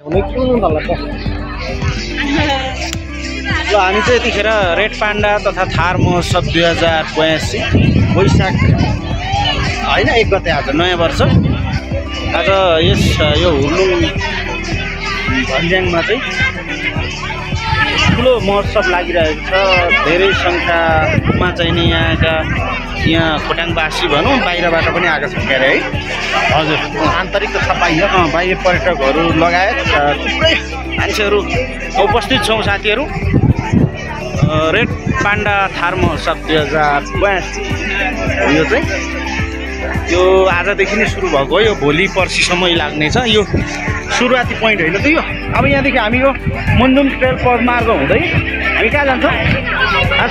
ल हामी चाहिँ यतिखेर रेड पान्डा तथा थार महोत्सव 2082 वैशाख होइन 1 गते आज नयाँ वर्ष आज यो हुर्लुङ भन्ज्याङमा चाहिँ ठुलो महोत्सव लागिरहेको छ। धेरै सङ्ख्यामा चाहिँ नि यहाँ खोटाङवासी भनौँ बाहिरबाट पनि आएका छन् क्यारे है। हजुर आन्तरिक त सफाइ हो बाहिर पर्यटकहरू लगायत थुप्रै मान्छेहरू उपस्थित छौँ साथीहरू। रेड पान्डा थार महोत्सव 2082 यो चाहिँ यो आजदेखि नै सुरु भएको हो। यो भोलि पर्सिसम्म लाग्नेछ। यो सुरुवाती पोइन्ट होइन त यो। अब यहाँदेखि हामी यो मुन्दुम ट्रेल पदमार्ग हुँदै हामी कहाँ जान्छौँ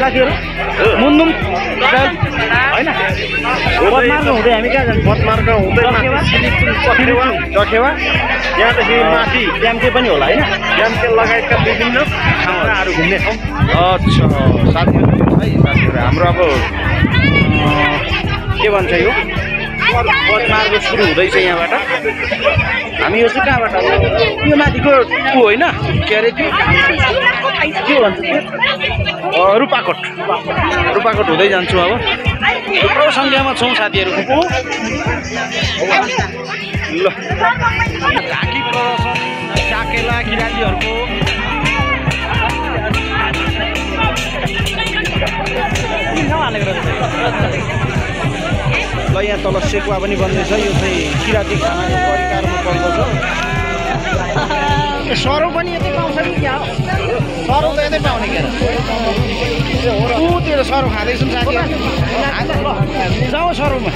साथीहरू? मुन्दुम ट्रेल होइन पदमार्ग हुँदै हामी कहाँ जान्छौँ? पदमार्ग हुँदै चखेवा यहाँदेखि माथि ट्याम्के पनि होला होइन? ट्याम्के लगायतका विभिन्न ठाउँहरू घुम्नेछौँ। अच्छा साथीहरू है साथीहरू हाम्रो अब के भन्छ यो पदमार्ग सुरु हुँदैछ यहाँबाट। हामी यो चाहिँ कहाँबाट यो माथिको होइन के अरे त्यो के भन्छ त्यो रूपाकोट हुँदै जान्छौँ। अब थुप्रो सङ्ख्यामा छौँ साथीहरू। ल झाँकी प्रदर्शन साकेला किराँतीहरूको ल यहाँ तल सेकुवा पनि बन्दैछ। यो चाहिँ किराँती खानाको परिकारमा पर्दछ। सरौ पनि यतै पाउँछ नि क्या हो? सरौ त यतै पाउने क्या त्यो सरौ खाँदैछौँ साथीहरू। जाउँ सरौमा